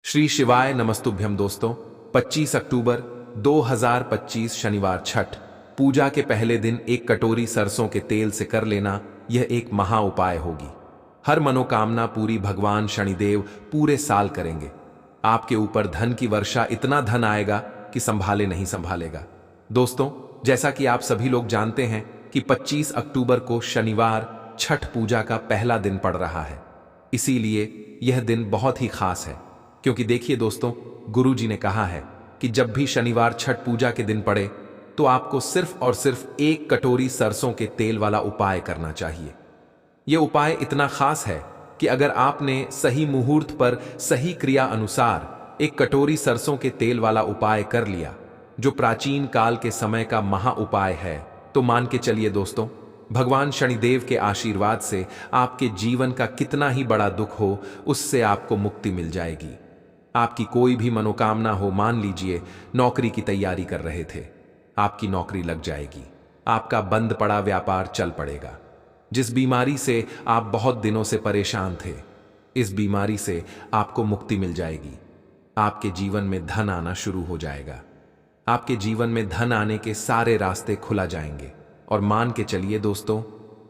श्री शिवाय नमस्तुभ्यम दोस्तों। 25 अक्टूबर 2025 शनिवार छठ पूजा के पहले दिन एक कटोरी सरसों के तेल से कर लेना यह एक महा उपाय होगी। हर मनोकामना पूरी भगवान शनिदेव पूरे साल करेंगे। आपके ऊपर धन की वर्षा, इतना धन आएगा कि संभाले नहीं संभालेगा। दोस्तों, जैसा कि आप सभी लोग जानते हैं कि 25 अक्टूबर को शनिवार छठ पूजा का पहला दिन पड़ रहा है। इसीलिए यह दिन बहुत ही खास है, क्योंकि देखिए दोस्तों, गुरु जी ने कहा है कि जब भी शनिवार छठ पूजा के दिन पड़े तो आपको सिर्फ और सिर्फ एक कटोरी सरसों के तेल वाला उपाय करना चाहिए। यह उपाय इतना खास है कि अगर आपने सही मुहूर्त पर सही क्रिया अनुसार एक कटोरी सरसों के तेल वाला उपाय कर लिया, जो प्राचीन काल के समय का महा उपाय है, तो मान के चलिए दोस्तों, भगवान शनिदेव के आशीर्वाद से आपके जीवन का कितना ही बड़ा दुख हो, उससे आपको मुक्ति मिल जाएगी। आपकी कोई भी मनोकामना हो, मान लीजिए नौकरी की तैयारी कर रहे थे, आपकी नौकरी लग जाएगी। आपका बंद पड़ा व्यापार चल पड़ेगा। जिस बीमारी से आप बहुत दिनों से परेशान थे, इस बीमारी से आपको मुक्ति मिल जाएगी। आपके जीवन में धन आना शुरू हो जाएगा। आपके जीवन में धन आने के सारे रास्ते खुला जाएंगे। और मान के चलिए दोस्तों,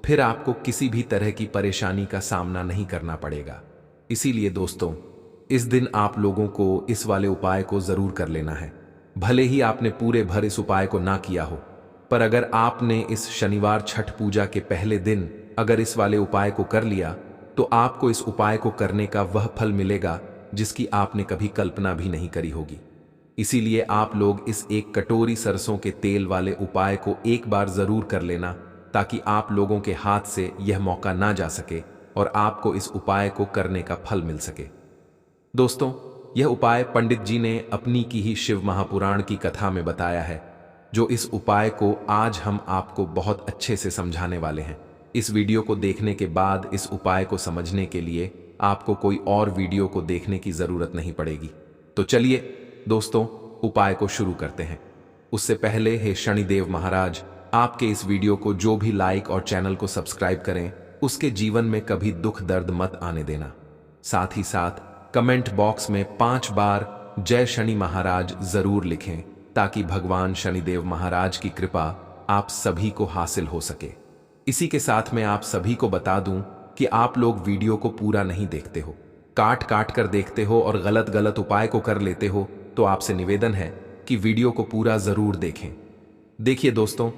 फिर आपको किसी भी तरह की परेशानी का सामना नहीं करना पड़ेगा। इसीलिए दोस्तों, इस दिन आप लोगों को इस वाले उपाय को जरूर कर लेना है। भले ही आपने पूरे भर इस उपाय को ना किया हो, पर अगर आपने इस शनिवार छठ पूजा के पहले दिन अगर इस वाले उपाय को कर लिया, तो आपको इस उपाय को करने का वह फल मिलेगा जिसकी आपने कभी कल्पना भी नहीं करी होगी। इसीलिए आप लोग इस एक कटोरी सरसों के तेल वाले उपाय को एक बार जरूर कर लेना, ताकि आप लोगों के हाथ से यह मौका ना जा सके और आपको इस उपाय को करने का फल मिल सके। दोस्तों, यह उपाय पंडित जी ने अपनी की ही शिव महापुराण की कथा में बताया है, जो इस उपाय को आज हम आपको बहुत अच्छे से समझाने वाले हैं। इस वीडियो को देखने के बाद इस उपाय को समझने के लिए आपको कोई और वीडियो को देखने की जरूरत नहीं पड़ेगी। तो चलिए दोस्तों, उपाय को शुरू करते हैं। उससे पहले हे शनिदेव महाराज, आपके इस वीडियो को जो भी लाइक और चैनल को सब्सक्राइब करें, उसके जीवन में कभी दुख दर्द मत आने देना। साथ ही साथ कमेंट बॉक्स में 5 बार जय शनि महाराज जरूर लिखें, ताकि भगवान शनिदेव महाराज की कृपा आप सभी को हासिल हो सके। इसी के साथ मैं आप सभी को बता दूं कि आप लोग वीडियो को पूरा नहीं देखते हो, काट काट कर देखते हो और गलत गलत उपाय को कर लेते हो। तो आपसे निवेदन है कि वीडियो को पूरा जरूर देखें। देखिए दोस्तों,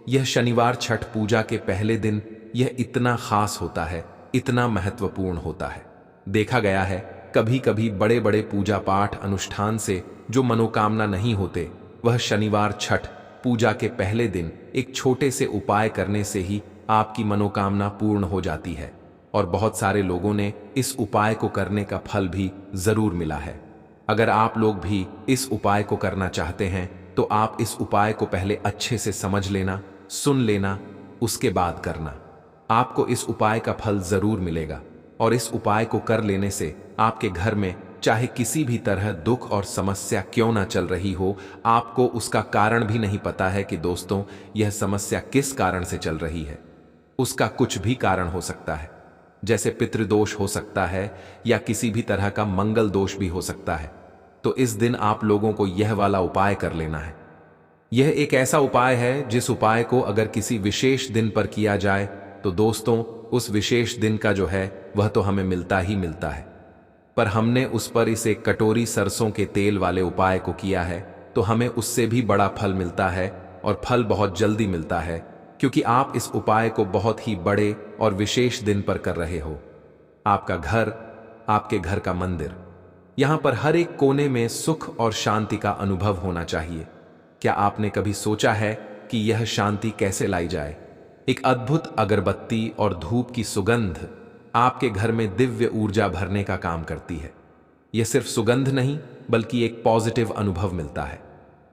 यह शनिवार छठ पूजा के पहले दिन यह इतना खास होता है, इतना महत्वपूर्ण होता है। देखा गया है कभी कभी बड़े बड़े पूजा पाठ अनुष्ठान से जो मनोकामना नहीं होते, वह शनिवार छठ पूजा के पहले दिन एक छोटे से उपाय करने से ही आपकी मनोकामना पूर्ण हो जाती है। और बहुत सारे लोगों ने इस उपाय को करने का फल भी जरूर मिला है। अगर आप लोग भी इस उपाय को करना चाहते हैं, तो आप इस उपाय को पहले अच्छे से समझ लेना, सुन लेना, उसके बाद करना। आपको इस उपाय का फल जरूर मिलेगा। और इस उपाय को कर लेने से आपके घर में चाहे किसी भी तरह दुख और समस्या क्यों ना चल रही हो, आपको उसका कारण भी नहीं पता है कि दोस्तों यह समस्या किस कारण से चल रही है। उसका कुछ भी कारण हो सकता है, जैसे पितृदोष हो सकता है या किसी भी तरह का मंगल दोष भी हो सकता है। तो इस दिन आप लोगों को यह वाला उपाय कर लेना है। यह एक ऐसा उपाय है जिस उपाय को अगर किसी विशेष दिन पर किया जाए, तो दोस्तों उस विशेष दिन का जो है वह तो हमें मिलता ही मिलता है। पर हमने उस पर इस एक कटोरी सरसों के तेल वाले उपाय को किया है, तो हमें उससे भी बड़ा फल मिलता है, और फल बहुत जल्दी मिलता है, क्योंकि आप इस उपाय को बहुत ही बड़े और विशेष दिन पर कर रहे हो। आपका घर, आपके घर का मंदिर, यहां पर हर एक कोने में सुख और शांति का अनुभव होना चाहिए। क्या आपने कभी सोचा है कि यह शांति कैसे लाई जाए? एक अद्भुत अगरबत्ती और धूप की सुगंध आपके घर में दिव्य ऊर्जा भरने का काम करती है। यह सिर्फ सुगंध नहीं, बल्कि एक पॉजिटिव अनुभव मिलता है।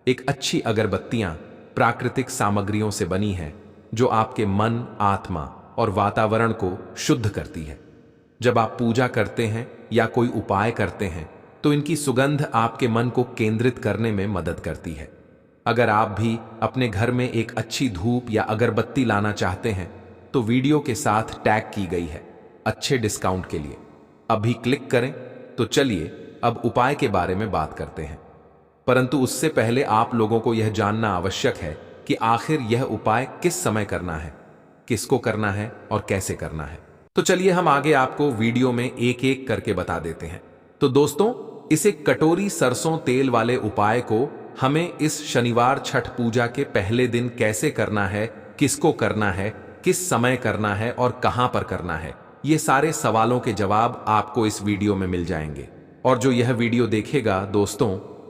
एक अच्छी अगरबत्तियां प्राकृतिक सामग्रियों से बनी हैं, जो आपके मन, आत्मा और वातावरण को शुद्ध करती है। जब आप पूजा करते हैं या कोई उपाय करते हैं, तो इनकी सुगंध आपके मन को केंद्रित करने में मदद करती है। अगर आप भी अपने घर में एक अच्छी धूप या अगरबत्ती लाना चाहते हैं, तो वीडियो के साथ टैग की गई है अच्छे डिस्काउंट के लिए। अभी क्लिक करें। तो चलिए अब उपाय के बारे में बात करते हैं, परंतु उससे पहले आप लोगों को यह जानना आवश्यक है कि आखिर यह उपाय किस समय करना है, किसको करना है और कैसे करना है। तो चलिए हम आगे आपको वीडियो में एक एक करके बता देते हैं। तो दोस्तों, इस एक कटोरी सरसों तेल वाले उपाय को हमें इस शनिवार छठ पूजा के पहले दिन कैसे करना है, किसको करना है, किस समय करना है और कहां पर करना है, ये सारे सवालों के जवाब आपको इस वीडियो में मिल जाएंगे। और जो यह वीडियो देखेगा दोस्तों,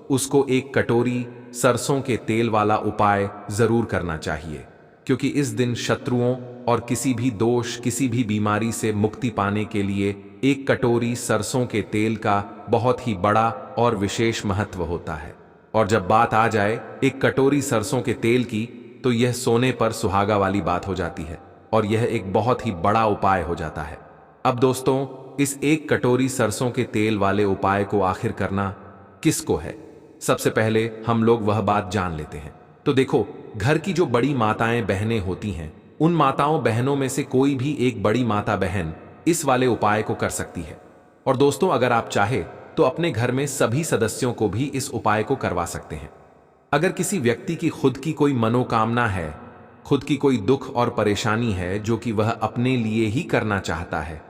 उसको एक कटोरी सरसों के तेल वाला उपाय जरूर करना चाहिए, क्योंकि इस दिन शत्रुओं और किसी भी दोष, किसी भी बीमारी से मुक्ति पाने के लिए एक कटोरी सरसों के तेल का बहुत ही बड़ा और विशेष महत्व होता है। और जब बात आ जाए एक कटोरी सरसों के तेल की, तो यह सोने पर सुहागा वाली बात हो जाती है और यह एक बहुत ही बड़ा उपाय हो जाता है। अब दोस्तों, इस एक कटोरी सरसों के तेल वाले उपाय को आखिर करना किसको है, सबसे पहले हम लोग वह बात जान लेते हैं। तो देखो, घर की जो बड़ी माताएं बहनें होती हैं, उन माताओं बहनों में से कोई भी एक बड़ी माता बहन इस वाले उपाय को कर सकती है। और दोस्तों, अगर आप चाहे तो अपने घर में सभी सदस्यों को भी इस उपाय को करवा सकते हैं। अगर किसी व्यक्ति की खुद की कोई मनोकामना है, खुद की कोई दुख और परेशानी है जो कि वह अपने लिए ही करना चाहता है,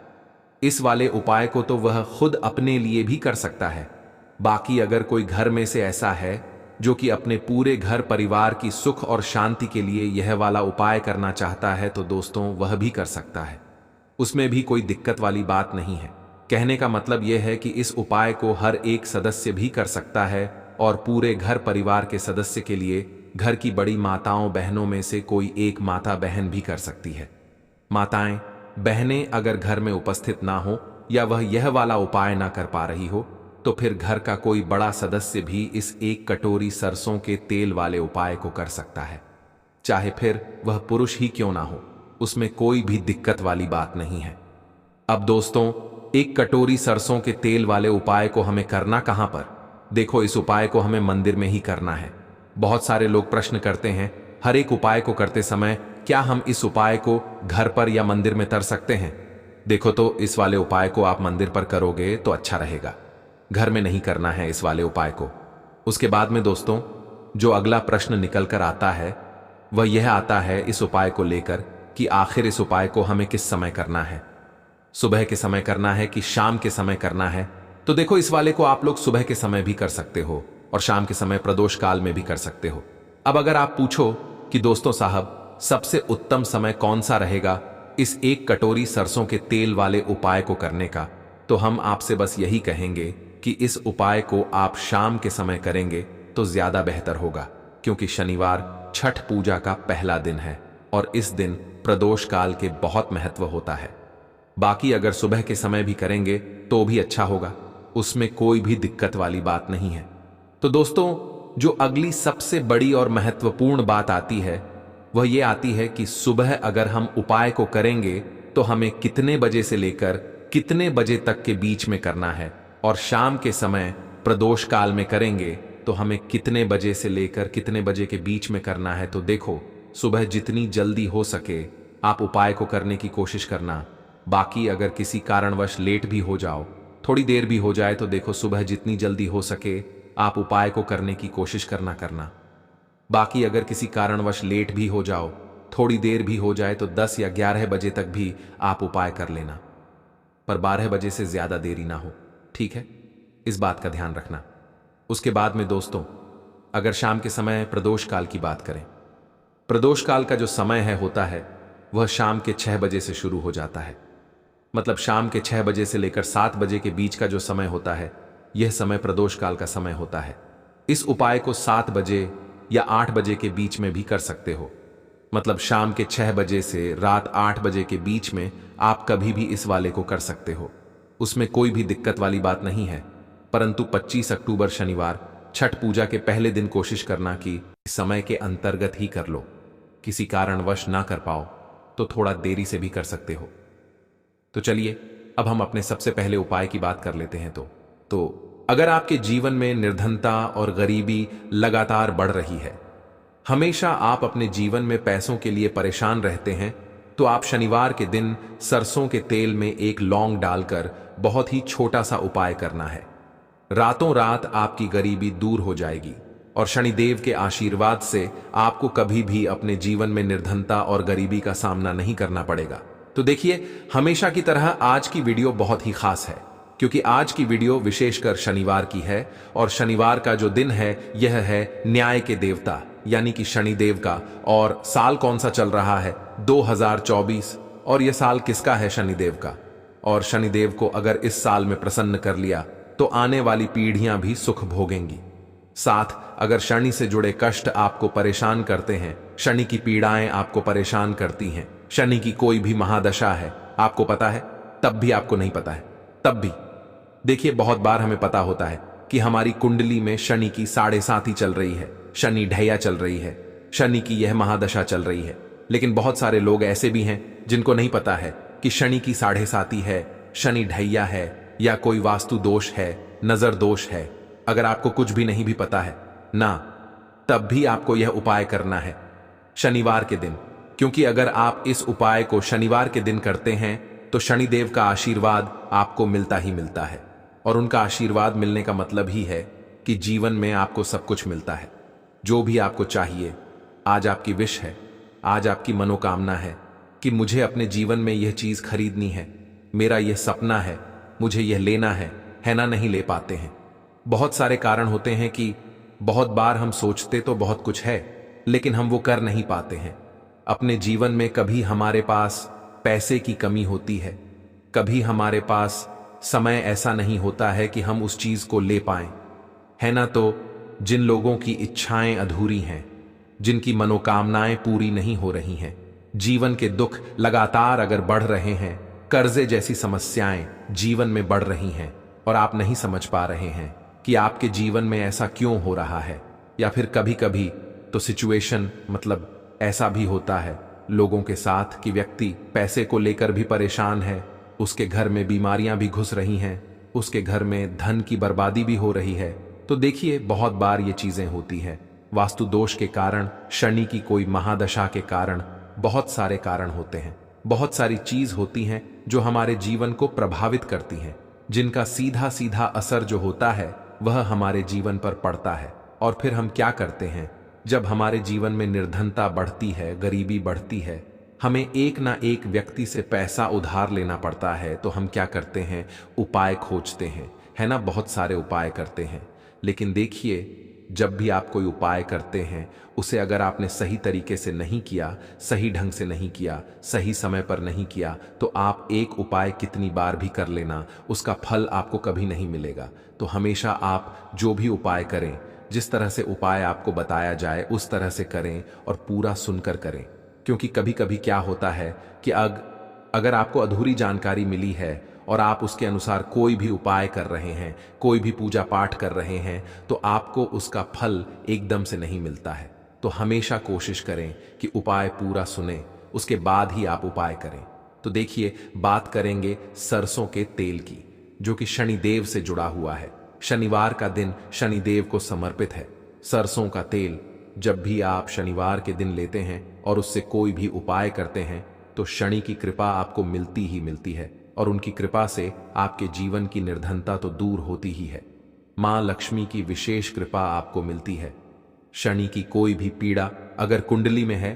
इस वाले उपाय को तो वह खुद अपने लिए भी कर सकता है। बाकी अगर कोई घर में से ऐसा है जो कि अपने पूरे घर परिवार की सुख और शांति के लिए यह वाला उपाय करना चाहता है, तो दोस्तों वह भी कर सकता है। उसमें भी कोई दिक्कत वाली बात नहीं है। कहने का मतलब यह है कि इस उपाय को हर एक सदस्य भी कर सकता है और पूरे घर परिवार के सदस्य के लिए घर की बड़ी माताओं बहनों में से कोई एक माता बहन भी कर सकती है। माताएं बहनें अगर घर में उपस्थित ना हो या वह यह वाला उपाय ना कर पा रही हो, तो फिर घर का कोई बड़ा सदस्य भी इस एक कटोरी सरसों के तेल वाले उपाय को कर सकता है, चाहे फिर वह पुरुष ही क्यों ना हो, उसमें कोई भी दिक्कत वाली बात नहीं है। अब दोस्तों, एक कटोरी सरसों के तेल वाले उपाय को हमें करना कहां पर? देखो, इस उपाय को हमें मंदिर में ही करना है। बहुत सारे लोग प्रश्न करते हैं, हर एक उपाय को करते समय क्या हम इस उपाय को घर पर या मंदिर में कर सकते हैं? देखो, तो इस वाले उपाय को आप मंदिर पर करोगे तो अच्छा रहेगा, घर में नहीं करना है इस वाले उपाय को। उसके बाद में दोस्तों, जो अगला प्रश्न निकल कर आता है वह यह आता है इस उपाय को लेकर कि आखिर इस उपाय को हमें किस समय करना है, सुबह के समय करना है कि शाम के समय करना है? तो देखो, इस वाले को आप लोग सुबह के समय भी कर सकते हो और शाम के समय प्रदोष काल में भी कर सकते हो। अब अगर आप पूछो कि दोस्तों साहब, सबसे उत्तम समय कौन सा रहेगा इस एक कटोरी सरसों के तेल वाले उपाय को करने का, तो हम आपसे बस यही कहेंगे कि इस उपाय को आप शाम के समय करेंगे तो ज्यादा बेहतर होगा, क्योंकि शनिवार छठ पूजा का पहला दिन है और इस दिन प्रदोष काल के बहुत महत्व होता है। बाकी अगर सुबह के समय भी करेंगे तो भी अच्छा होगा, उसमें कोई भी दिक्कत वाली बात नहीं है। तो दोस्तों, जो अगली सबसे बड़ी और महत्वपूर्ण बात आती है वह ये आती है कि सुबह अगर हम उपाय को करेंगे तो हमें कितने बजे से लेकर कितने बजे तक के बीच में करना है, और शाम के समय प्रदोष काल में करेंगे तो हमें कितने बजे से लेकर कितने बजे के बीच में करना है। तो देखो, सुबह जितनी जल्दी हो सके आप उपाय को करने की कोशिश करना। बाकी अगर किसी कारणवश लेट भी हो जाओ, थोड़ी देर भी हो जाए, तो देखो सुबह जितनी जल्दी हो सके आप उपाय को करने की कोशिश करना। बाकी अगर किसी कारणवश लेट भी हो जाओ, थोड़ी देर भी हो जाए, तो 10 या 11 बजे तक भी आप उपाय कर लेना, पर 12 बजे से ज्यादा देरी ना हो, ठीक है? इस बात का ध्यान रखना। उसके बाद में दोस्तों, अगर शाम के समय प्रदोष काल की बात करें, प्रदोष काल का जो समय होता है वह शाम के 6 बजे से शुरू हो जाता है। मतलब शाम के 6 बजे से लेकर 7 बजे के बीच का जो समय होता है, यह समय प्रदोष काल का समय होता है। इस उपाय को 7 बजे या 8 बजे के बीच में भी कर सकते हो। मतलब शाम के 6 बजे से रात 8 बजे के बीच में आप कभी भी इस वाले को कर सकते हो, उसमें कोई भी दिक्कत वाली बात नहीं है। परंतु 25 अक्टूबर शनिवार छठ पूजा के पहले दिन कोशिश करना कि समय के अंतर्गत ही कर लो। किसी कारणवश ना कर पाओ तो थोड़ा देरी से भी कर सकते हो। तो चलिए अब हम अपने सबसे पहले उपाय की बात कर लेते हैं। तो अगर आपके जीवन में निर्धनता और गरीबी लगातार बढ़ रही है, हमेशा आप अपने जीवन में पैसों के लिए परेशान रहते हैं, तो आप शनिवार के दिन सरसों के तेल में एक लौंग डालकर बहुत ही छोटा सा उपाय करना है। रातों रात आपकी गरीबी दूर हो जाएगी और शनिदेव के आशीर्वाद से आपको कभी भी अपने जीवन में निर्धनता और गरीबी का सामना नहीं करना पड़ेगा। तो देखिए, हमेशा की तरह आज की वीडियो बहुत ही खास है, क्योंकि आज की वीडियो विशेषकर शनिवार की है और शनिवार का जो दिन है यह है न्याय के देवता यानी कि शनिदेव का। और साल कौन सा चल रहा है? 2024। और यह साल किसका है? शनिदेव का। और शनिदेव को अगर इस साल में प्रसन्न कर लिया तो आने वाली पीढ़ियां भी सुख भोगेंगी। साथ अगर शनि से जुड़े कष्ट आपको परेशान करते हैं, शनि की पीड़ाएं आपको परेशान करती हैं, शनि की कोई भी महादशा है, आपको पता है तब भी आपको नहीं पता है, तब भी देखिए, बहुत बार हमें पता होता है कि हमारी कुंडली में शनि की 7.5 चल रही है, शनि ढैया चल रही है, शनि की यह महादशा चल रही है। लेकिन बहुत सारे लोग ऐसे भी हैं जिनको नहीं पता है कि शनि की 7.5 है, शनि ढैया है, या कोई वास्तु दोष है, नजर दोष है। अगर आपको कुछ भी नहीं भी पता है ना, तब भी आपको यह उपाय करना है शनिवार के दिन, क्योंकि अगर आप इस उपाय को शनिवार के दिन करते हैं तो शनिदेव का आशीर्वाद आपको मिलता ही मिलता है। और उनका आशीर्वाद मिलने का मतलब ही है कि जीवन में आपको सब कुछ मिलता है, जो भी आपको चाहिए। आज आपकी विश है, आज आपकी मनोकामना है कि मुझे अपने जीवन में यह चीज खरीदनी है, मेरा यह सपना है, मुझे यह लेना है ना? नहीं ले पाते हैं। बहुत सारे कारण होते हैं कि बहुत बार हम सोचते तो बहुत कुछ है, लेकिन हम वो कर नहीं पाते हैं। अपने जीवन में कभी हमारे पास पैसे की कमी होती है, कभी हमारे पास समय ऐसा नहीं होता है कि हम उस चीज को ले पाएं, है ना? तो जिन लोगों की इच्छाएं अधूरी हैं, जिनकी मनोकामनाएं पूरी नहीं हो रही हैं, जीवन के दुख लगातार अगर बढ़ रहे हैं, कर्जे जैसी समस्याएं जीवन में बढ़ रही हैं और आप नहीं समझ पा रहे हैं कि आपके जीवन में ऐसा क्यों हो रहा है, या फिर कभी कभी तो सिचुएशन मतलब ऐसा भी होता है लोगों के साथ कि व्यक्ति पैसे को लेकर भी परेशान है, उसके घर में बीमारियां भी घुस रही हैं, उसके घर में धन की बर्बादी भी हो रही है। तो देखिए, बहुत बार ये चीजें होती हैं वास्तु दोष के कारण, शनि की कोई महादशा के कारण, बहुत सारे कारण होते हैं, बहुत सारी चीज होती हैं जो हमारे जीवन को प्रभावित करती हैं, जिनका सीधा सीधा असर जो होता है वह हमारे जीवन पर पड़ता है। और फिर हम क्या करते हैं, जब हमारे जीवन में निर्धनता बढ़ती है, गरीबी बढ़ती है, हमें एक ना एक व्यक्ति से पैसा उधार लेना पड़ता है, तो हम क्या करते हैं? उपाय खोजते हैं, है ना? बहुत सारे उपाय करते हैं। लेकिन देखिए, जब भी आप कोई उपाय करते हैं, उसे अगर आपने सही तरीके से नहीं किया, सही ढंग से नहीं किया, सही समय पर नहीं किया, तो आप एक उपाय कितनी बार भी कर लेना, उसका फल आपको कभी नहीं मिलेगा। तो हमेशा आप जो भी उपाय करें, जिस तरह से उपाय आपको बताया जाए उस तरह से करें और पूरा सुनकर करें। क्योंकि कभी कभी क्या होता है कि अगर आपको अधूरी जानकारी मिली है और आप उसके अनुसार कोई भी उपाय कर रहे हैं, कोई भी पूजा पाठ कर रहे हैं, तो आपको उसका फल एकदम से नहीं मिलता है। तो हमेशा कोशिश करें कि उपाय पूरा सुने, उसके बाद ही आप उपाय करें। तो देखिए, बात करेंगे सरसों के तेल की, जो कि शनिदेव से जुड़ा हुआ है। शनिवार का दिन शनिदेव को समर्पित है। सरसों का तेल जब भी आप शनिवार के दिन लेते हैं और उससे कोई भी उपाय करते हैं, तो शनि की कृपा आपको मिलती ही मिलती है, और उनकी कृपा से आपके जीवन की निर्धनता तो दूर होती ही है। मां लक्ष्मी की विशेष कृपा आपको मिलती है। शनि की कोई भी पीड़ा अगर कुंडली में है,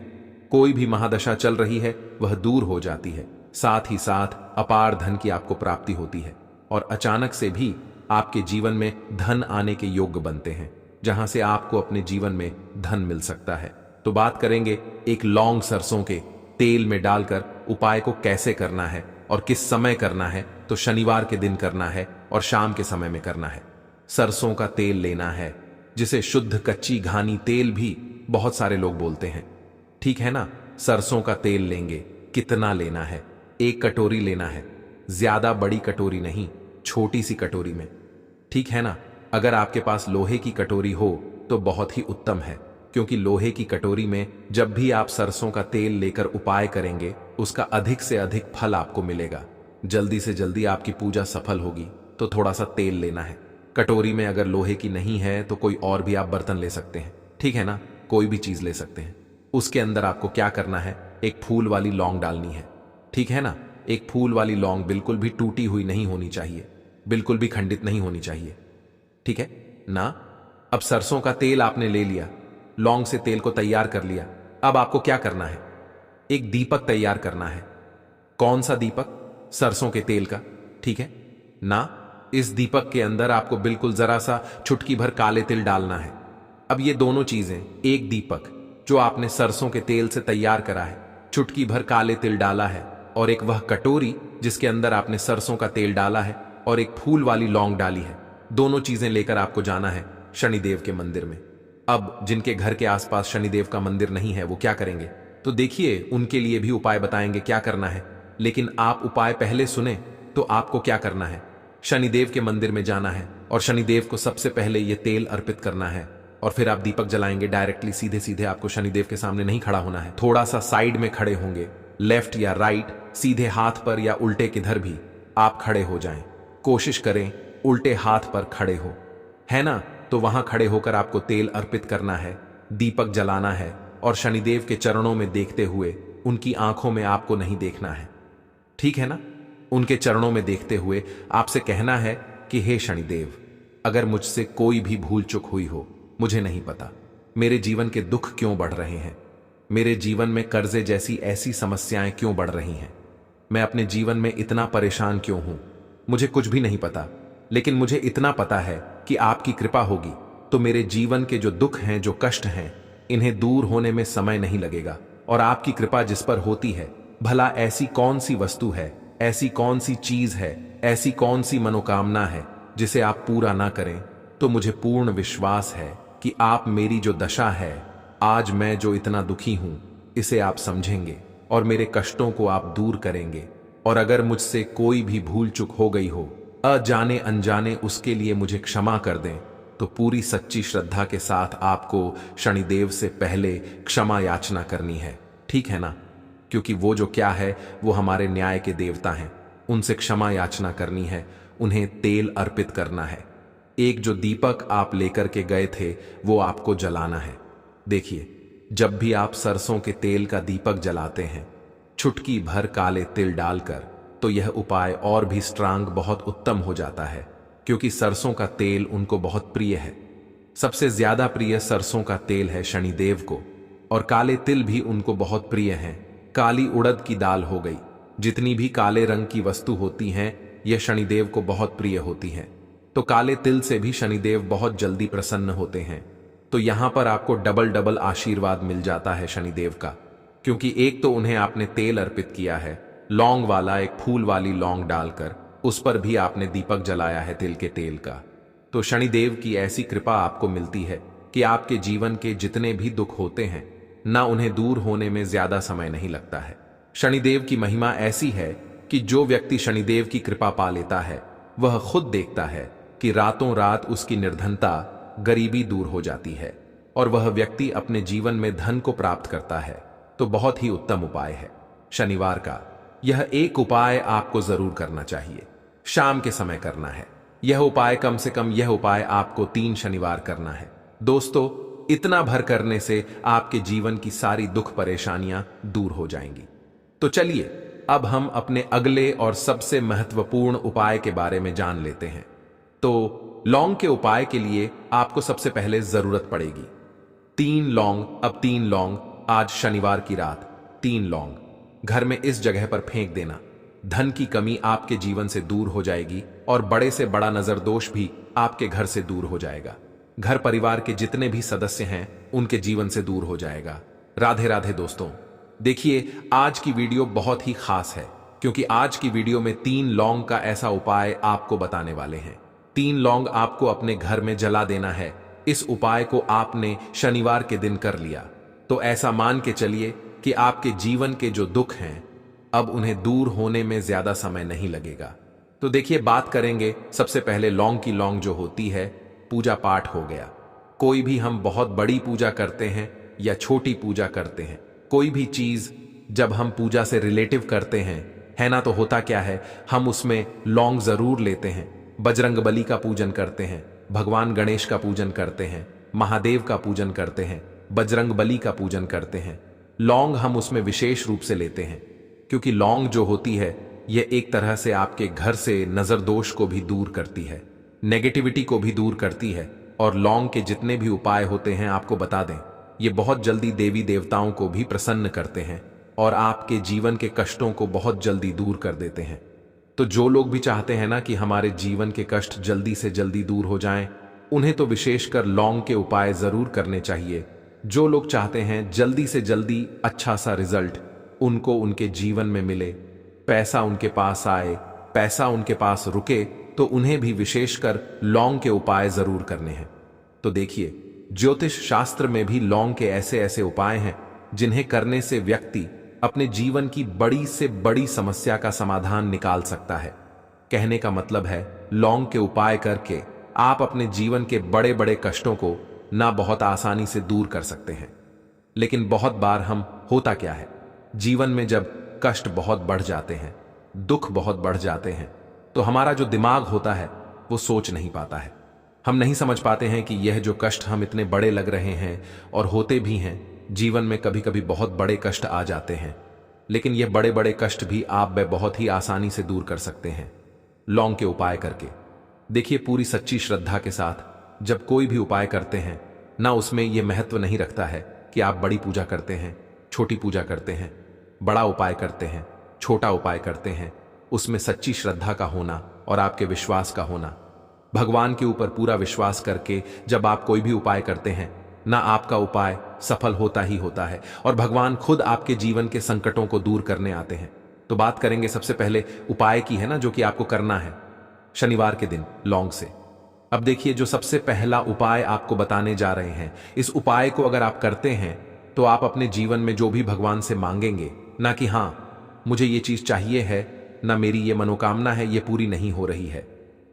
कोई भी महादशा चल रही है, वह दूर हो जाती है। साथ ही साथ अपार धन की आपको प्राप्ति होती है और अचानक से भी आपके जीवन में धन आने के योग्य बनते हैं, जहां से आपको अपने जीवन में धन मिल सकता है। तो बात करेंगे एक लौंग सरसों के तेल में डालकर उपाय को कैसे करना है और किस समय करना है। तो शनिवार के दिन करना है और शाम के समय में करना है। सरसों का तेल लेना है, जिसे शुद्ध कच्ची घानी तेल भी बहुत सारे लोग बोलते हैं, ठीक है ना? सरसों का तेल लेंगे। कितना लेना है? 1 कटोरी लेना है, ज्यादा बड़ी कटोरी नहीं, छोटी सी कटोरी में, ठीक है ना? अगर आपके पास लोहे की कटोरी हो तो बहुत ही उत्तम है, क्योंकि लोहे की कटोरी में जब भी आप सरसों का तेल लेकर उपाय करेंगे, उसका अधिक से अधिक फल आपको मिलेगा। जल्दी से जल्दी आपकी पूजा सफल होगी। तो थोड़ा सा तेल लेना है। कटोरी में अगर लोहे की नहीं है तो कोई और भी आप बर्तन ले सकते हैं, ठीक है ना? कोई भी चीज ले सकते हैं। उसके अंदर आपको क्या करना है? एक फूल वाली लौंग डालनी है, ठीक है ना? एक फूल वाली लौंग बिल्कुल भी टूटी हुई नहीं होनी चाहिए, बिल्कुल भी खंडित नहीं होनी चाहिए। ठीक है ना। अब सरसों का तेल आपने ले लिया, लौंग से तेल को तैयार कर लिया। अब आपको क्या करना है? एक दीपक तैयार करना है। कौन सा दीपक? सरसों के तेल का, ठीक है ना। इस दीपक के अंदर आपको बिल्कुल जरा सा चुटकी भर काले तिल डालना है। अब ये दोनों चीजें, एक दीपक जो आपने सरसों के तेल से तैयार करा है, चुटकी भर काले तिल डाला है, और एक वह कटोरी जिसके अंदर आपने सरसों का तेल डाला है और एक फूल वाली लौंग डाली है, दोनों चीजें लेकर आपको जाना है शनिदेव के मंदिर में। अब जिनके घर के आसपास शनिदेव का मंदिर नहीं है वो क्या करेंगे? तो देखिए, उनके लिए भी उपाय बताएंगे क्या करना है। लेकिन आप उपाय पहले सुने तो आपको क्या करना है? शनिदेव के मंदिर में जाना है और शनिदेव को सबसे पहले यह तेल अर्पित करना है, और फिर आप दीपक जलाएंगे। डायरेक्टली सीधे सीधे आपको शनिदेव के सामने नहीं खड़ा होना है, थोड़ा सा साइड में खड़े होंगे, लेफ्ट या राइट, सीधे हाथ पर या उल्टे किधर भी आप खड़े हो जाएं। कोशिश करें उल्टे हाथ पर खड़े हो, है ना। तो वहां खड़े होकर आपको तेल अर्पित करना है, दीपक जलाना है, और शनिदेव के चरणों में देखते हुए, उनकी आंखों में आपको नहीं देखना है, ठीक है ना। उनके चरणों में देखते हुए आपसे कहना है कि हे शनिदेव, अगर मुझसे कोई भी भूल चूक हुई हो, मुझे नहीं पता। मेरे जीवन के दुख क्यों बढ़ रहे हैं? मेरे जीवन में कर्जे जैसी ऐसी समस्याएं क्यों बढ़ रही हैं? मैं अपने जीवन में इतना परेशान क्यों हूं? मुझे कुछ भी नहीं पता, लेकिन मुझे इतना पता है कि आपकी कृपा होगी तो मेरे जीवन के जो दुख हैं, जो कष्ट हैं, इन्हें दूर होने में समय नहीं लगेगा। और आपकी कृपा जिस पर होती है, भला ऐसी कौन सी वस्तु है, ऐसी कौन सी चीज है, ऐसी कौन सी मनोकामना है जिसे आप पूरा ना करें। तो मुझे पूर्ण विश्वास है कि आप मेरी जो दशा है, आज मैं जो इतना दुखी हूं, इसे आप समझेंगे और मेरे कष्टों को आप दूर करेंगे। और अगर मुझसे कोई भी भूल चूक हो गई हो, अजाने अनजाने, उसके लिए मुझे क्षमा कर दें। तो पूरी सच्ची श्रद्धा के साथ आपको शनिदेव से पहले क्षमा याचना करनी है, ठीक है ना। क्योंकि वो जो क्या है, वो हमारे न्याय के देवता हैं, उनसे क्षमा याचना करनी है, उन्हें तेल अर्पित करना है। एक जो दीपक आप लेकर के गए थे वो आपको जलाना है। देखिए, जब भी आप सरसों के तेल का दीपक जलाते हैं, चुटकी भर काले तिल डालकर, तो यह उपाय और भी स्ट्रांग, बहुत उत्तम हो जाता है। क्योंकि सरसों का तेल उनको बहुत प्रिय है, सबसे ज्यादा प्रिय सरसों का तेल है शनिदेव को, और काले तिल भी उनको बहुत प्रिय हैं। काली उड़द की दाल हो गई, जितनी भी काले रंग की वस्तु होती हैं, यह शनिदेव को बहुत प्रिय होती हैं। तो काले तिल से भी शनिदेव बहुत जल्दी प्रसन्न होते हैं। तो यहां पर आपको डबल डबल आशीर्वाद मिल जाता है शनिदेव का, क्योंकि एक तो उन्हें आपने तेल अर्पित किया है, लौंग वाला, एक फूल वाली लौंग डालकर, उस पर भी आपने दीपक जलाया है तिल के तेल का। तो शनिदेव की ऐसी कृपा आपको मिलती है कि आपके जीवन के जितने भी दुख होते हैं ना, उन्हें दूर होने में ज्यादा समय नहीं लगता है। शनिदेव की महिमा ऐसी है कि जो व्यक्ति शनिदेव की कृपा पा लेता है, वह खुद देखता है कि रातों रात उसकी निर्धनता, गरीबी दूर हो जाती है, और वह व्यक्ति अपने जीवन में धन को प्राप्त करता है। तो बहुत ही उत्तम उपाय है शनिवार का। यह एक उपाय आपको जरूर करना चाहिए, शाम के समय करना है। यह उपाय कम से कम, यह उपाय आपको 3 शनिवार करना है। दोस्तों, इतना भर करने से आपके जीवन की सारी दुख परेशानियां दूर हो जाएंगी। तो चलिए अब हम अपने अगले और सबसे महत्वपूर्ण उपाय के बारे में जान लेते हैं। तो लौंग के उपाय के लिए आपको सबसे पहले जरूरत पड़ेगी 3 लौंग। अब 3 लौंग, आज शनिवार की रात 3 लौंग घर में इस जगह पर फेंक देना। धन की कमी आपके जीवन से दूर हो जाएगी, और बड़े से बड़ा नजर दोष भी आपके घर से दूर हो जाएगा। घर परिवार के जितने भी सदस्य हैं, उनके जीवन से दूर हो जाएगा। राधे राधे दोस्तों। देखिए, आज की वीडियो बहुत ही खास है, क्योंकि आज की वीडियो में 3 लौंग का ऐसा उपाय आपको बताने वाले हैं। 3 लौंग आपको अपने घर में जला देना है। इस उपाय को आपने शनिवार के दिन कर लिया तो ऐसा मान के चलिए कि आपके जीवन के जो दुख हैं, अब उन्हें दूर होने में ज्यादा समय नहीं लगेगा। तो देखिए, बात करेंगे सबसे पहले लौंग की। लौंग जो होती है, पूजा पाठ हो गया। कोई भी हम बहुत बड़ी पूजा करते हैं या छोटी पूजा करते हैं, कोई भी चीज जब हम पूजा से रिलेटिव करते हैं, है ना, तो होता क्या है, हम उसमें लौंग जरूर लेते हैं। बजरंग बली का पूजन करते हैं, भगवान गणेश का पूजन करते हैं, महादेव का पूजन करते हैं, बजरंग बली का पूजन करते हैं। लौंग हम उसमें विशेष रूप से लेते हैं, क्योंकि लौंग जो होती है, यह एक तरह से आपके घर से नजर दोष को भी दूर करती है, नेगेटिविटी को भी दूर करती है और लौंग के जितने भी उपाय होते हैं आपको बता दें, ये बहुत जल्दी देवी देवताओं को भी प्रसन्न करते हैं और आपके जीवन के कष्टों को बहुत जल्दी दूर कर देते हैं। तो जो लोग भी चाहते हैं ना कि हमारे जीवन के कष्ट जल्दी से जल्दी दूर हो जाएं, उन्हें तो विशेषकर लौंग के उपाय जरूर करने चाहिए। जो लोग चाहते हैं जल्दी से जल्दी अच्छा सा रिजल्ट उनको उनके जीवन में मिले, पैसा उनके पास आए, पैसा उनके पास रुके, तो उन्हें भी विशेषकर लौंग के उपाय जरूर करने हैं। तो देखिए, ज्योतिष शास्त्र में भी लौंग के ऐसे ऐसे उपाय हैं जिन्हें करने से व्यक्ति अपने जीवन की बड़ी से बड़ी समस्या का समाधान निकाल सकता है। कहने का मतलब है, लौंग के उपाय करके आप अपने जीवन के बड़े बड़े कष्टों को ना बहुत आसानी से दूर कर सकते हैं। लेकिन बहुत बार हम होता क्या है, जीवन में जब कष्ट बहुत बढ़ जाते हैं, दुख बहुत बढ़ जाते हैं, तो हमारा जो दिमाग होता है वो सोच नहीं पाता है। हम नहीं समझ पाते हैं कि यह जो कष्ट हम इतने बड़े लग रहे हैं और होते भी हैं, जीवन में कभी कभी बहुत बड़े कष्ट आ जाते हैं, लेकिन यह बड़े बड़े कष्ट भी आप वे बहुत ही आसानी से दूर कर सकते हैं लौंग के उपाय करके। देखिए, पूरी सच्ची श्रद्धा के साथ जब कोई भी उपाय करते हैं ना, उसमें यह महत्व नहीं रखता है कि आप बड़ी पूजा करते हैं, छोटी पूजा करते हैं, बड़ा उपाय करते हैं, छोटा उपाय करते हैं। उसमें सच्ची श्रद्धा का होना और आपके विश्वास का होना, भगवान के ऊपर पूरा विश्वास करके जब आप कोई भी उपाय करते हैं ना, आपका उपाय सफल होता ही होता है और भगवान खुद आपके जीवन के संकटों को दूर करने आते हैं। तो बात करेंगे सबसे पहले उपाय की, है ना, जो कि आपको करना है शनिवार के दिन लौंग से। अब देखिए, जो सबसे पहला उपाय आपको बताने जा रहे हैं, इस उपाय को अगर आप करते हैं तो आप अपने जीवन में जो भी भगवान से मांगेंगे ना कि हाँ मुझे ये चीज चाहिए है, ना मेरी ये मनोकामना है ये पूरी नहीं हो रही है,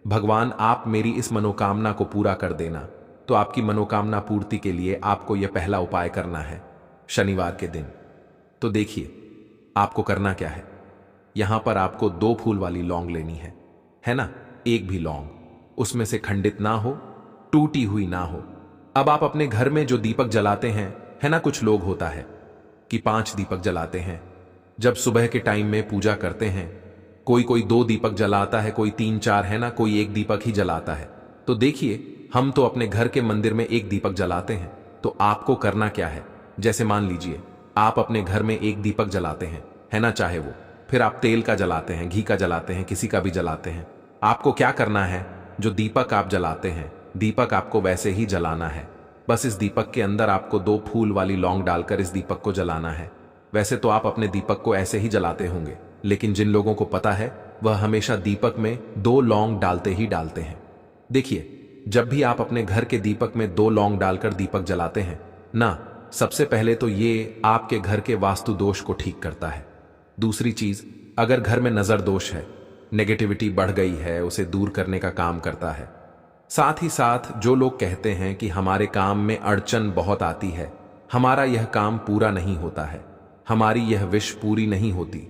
भगवान आप मेरी इस मनोकामना को पूरा कर देना, तो आपकी मनोकामना पूर्ति के लिए आपको यह पहला उपाय करना है शनिवार के दिन। तो देखिए, आपको करना क्या है, यहां पर आपको 2 फूल वाली लौंग लेनी है ना। एक भी लौंग उसमें से खंडित ना हो, टूटी हुई ना हो। अब आप अपने घर में जो दीपक जलाते हैं, है ना, कुछ लोग होता है कि 5 दीपक जलाते हैं जब सुबह के टाइम में पूजा करते हैं। कोई 2 दीपक जलाता है, कोई 3-4, है ना, कोई 1 दीपक ही जलाता है। तो देखिए, हम तो अपने घर के मंदिर में 1 दीपक जलाते हैं। तो आपको करना क्या है, जैसे मान लीजिए आप अपने घर में 1 दीपक जलाते हैं, है ना, चाहे वो फिर आप तेल का जलाते हैं, घी का जलाते हैं, किसी का भी जलाते हैं। आपको क्या करना है, जो दीपक आप जलाते हैं, दीपक आपको वैसे ही जलाना है। बस इस दीपक के अंदर आपको 2 फूल वाली लौंग डालकर इस दीपक को जलाना है। वैसे तो आप अपने दीपक को ऐसे ही जलाते होंगे, लेकिन जिन लोगों को पता है वह हमेशा दीपक में 2 लौंग डालते ही डालते हैं। देखिए, जब भी आप अपने घर के दीपक में 2 लौंग डालकर दीपक जलाते हैं ना, सबसे पहले तो ये आपके घर के वास्तु दोष को ठीक करता है। दूसरी चीज, अगर घर में नजर दोष है, नेगेटिविटी बढ़ गई है, उसे दूर करने का काम करता है। साथ ही साथ जो लोग कहते हैं कि हमारे काम में अड़चन बहुत आती है, हमारा यह काम पूरा नहीं होता है, हमारी यह विश पूरी नहीं होती,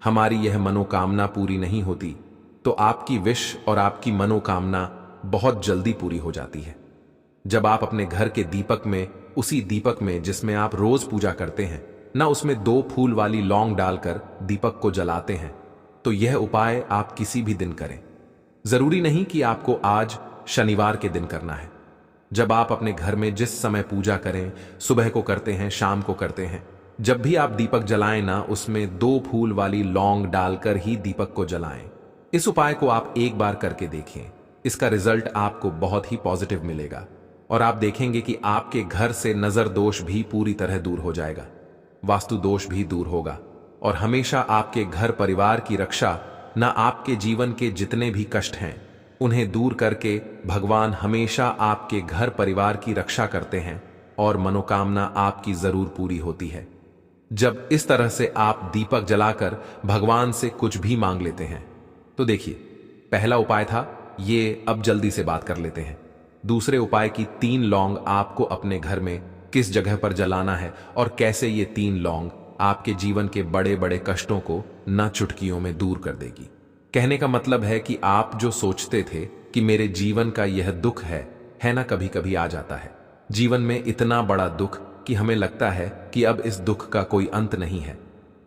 हमारी यह मनोकामना पूरी नहीं होती, तो आपकी विश और आपकी मनोकामना बहुत जल्दी पूरी हो जाती है। जब आप अपने घर के दीपक में, उसी दीपक में जिसमें आप रोज पूजा करते हैं ना, उसमें 2 फूल वाली लौंग डालकर दीपक को जलाते हैं, तो यह उपाय आप किसी भी दिन करें। जरूरी नहीं कि आपको आज शनिवार के दिन करना है। जब आप अपने घर में जिस समय पूजा करें, सुबह को करते हैं, शाम को करते हैं, जब भी आप दीपक जलाएं ना, उसमें 2 फूल वाली लौंग डालकर ही दीपक को जलाएं। इस उपाय को आप एक बार करके देखें, इसका रिजल्ट आपको बहुत ही पॉजिटिव मिलेगा और आप देखेंगे कि आपके घर से नजर दोष भी पूरी तरह दूर हो जाएगा, वास्तु दोष भी दूर होगा और हमेशा आपके घर परिवार की रक्षा, ना आपके जीवन के जितने भी कष्ट हैं उन्हें दूर करके भगवान हमेशा आपके घर परिवार की रक्षा करते हैं और मनोकामना आपकी जरूर पूरी होती है। जब इस तरह से आप दीपक जलाकर भगवान से कुछ भी मांग लेते हैं। तो देखिए, पहला उपाय था ये, अब जल्दी से बात कर लेते हैं। दूसरे उपाय की 3 लौंग आपको अपने घर में किस जगह पर जलाना है और कैसे ये 3 लौंग आपके जीवन के बड़े बड़े कष्टों को न चुटकियों में दूर कर देगी। कहने का मतलब है कि आप जो सोचते थे कि मेरे जीवन का यह दुख है ना, कभी कभी आ जाता है जीवन में इतना बड़ा दुख कि हमें लगता है कि अब इस दुख का कोई अंत नहीं है,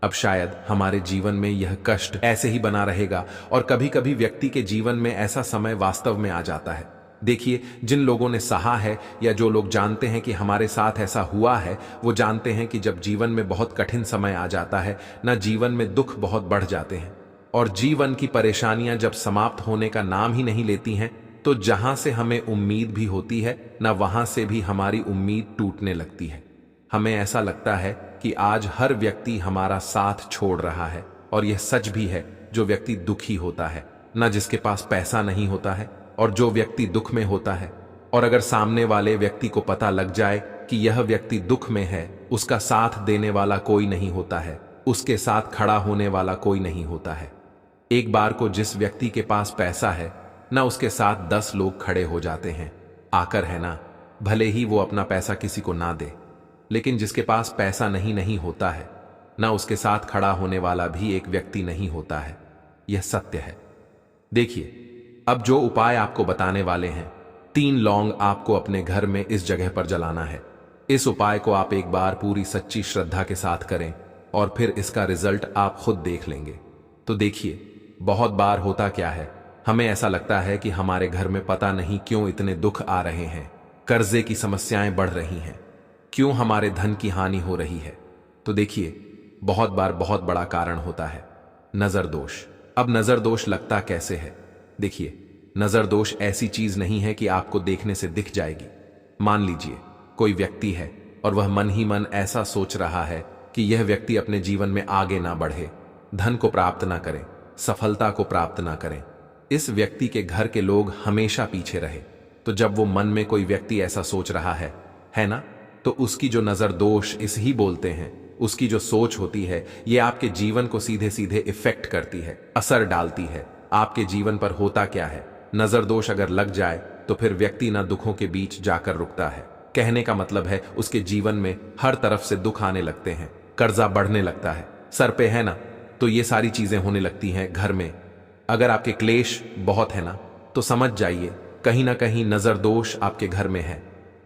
अब शायद हमारे जीवन में यह कष्ट ऐसे ही बना रहेगा और कभी कभी व्यक्ति के जीवन में ऐसा समय वास्तव में आ जाता है। देखिए, जिन लोगों ने सहा है या जो लोग जानते हैं कि हमारे साथ ऐसा हुआ है, वो जानते हैं कि जब जीवन में बहुत कठिन समय आ जाता है ना, जीवन में दुख बहुत बढ़ जाते हैं और जीवन की परेशानियां जब समाप्त होने का नाम ही नहीं लेती हैं, तो जहां से हमें उम्मीद भी होती है ना, वहां से भी हमारी उम्मीद टूटने लगती है। हमें ऐसा लगता है कि आज हर व्यक्ति हमारा साथ छोड़ रहा है, और यह सच भी है। जो व्यक्ति दुखी होता है ना, जिसके पास पैसा नहीं होता है, और जो व्यक्ति दुख में होता है, और अगर सामने वाले व्यक्ति को पता लग जाए कि यह व्यक्ति दुख में है, उसका साथ देने वाला कोई नहीं होता है, उसके साथ खड़ा होने वाला कोई नहीं होता है। एक बार को जिस व्यक्ति के पास पैसा है ना, उसके साथ 10 लोग खड़े हो जाते हैं आकर, है ना। भले ही वो अपना पैसा किसी को ना दे, लेकिन जिसके पास पैसा नहीं होता है ना, उसके साथ खड़ा होने वाला भी एक व्यक्ति नहीं होता है। यह सत्य है। देखिए, अब जो उपाय आपको बताने वाले हैं, 3 लौंग आपको अपने घर में इस जगह पर जलाना है। इस उपाय को आप एक बार पूरी सच्ची श्रद्धा के साथ करें और फिर इसका रिजल्ट आप खुद देख लेंगे। तो देखिए, बहुत बार होता क्या है, हमें ऐसा लगता है कि हमारे घर में पता नहीं क्यों इतने दुख आ रहे हैं, कर्जे की समस्याएं बढ़ रही हैं, क्यों हमारे धन की हानि हो रही है। तो देखिए, बहुत बार बहुत बड़ा कारण होता है नजर दोष। अब नजर दोष लगता कैसे है? देखिए, नजर दोष ऐसी चीज नहीं है कि आपको देखने से दिख जाएगी। मान लीजिए कोई व्यक्ति है और वह मन ही मन ऐसा सोच रहा है कि यह व्यक्ति अपने जीवन में आगे ना बढ़े, धन को प्राप्त ना करे, सफलता को प्राप्त ना करें, इस व्यक्ति के घर के लोग हमेशा पीछे रहे। तो जब वो मन में कोई व्यक्ति ऐसा सोच रहा है ना, तो उसकी जो नजर दोष इस ही बोलते हैं, उसकी जो सोच होती है, ये आपके जीवन को सीधे सीधे इफेक्ट करती है, असर डालती है आपके जीवन पर। होता क्या है, नजर दोष अगर लग जाए तो फिर व्यक्ति ना दुखों के बीच जाकर रुकता है। कहने का मतलब है, उसके जीवन में हर तरफ से दुख आने लगते हैं, कर्जा बढ़ने लगता है सर पे, है ना। तो ये सारी चीजें होने लगती हैं घर में। अगर आपके क्लेश बहुत है ना, तो समझ जाइए कहीं ना कहीं नजर दोष आपके घर में है।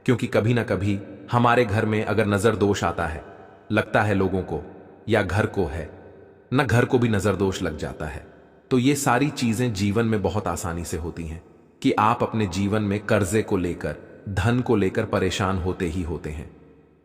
क्योंकि कभी ना कभी हमारे घर में अगर नजर दोष आता है, लगता है लोगों को या घर को है ना, घर को भी नजर दोष लग जाता है। तो ये सारी चीजें जीवन में बहुत आसानी से होती हैं कि आप अपने जीवन में कर्जे को लेकर, धन को लेकर परेशान होते ही होते हैं।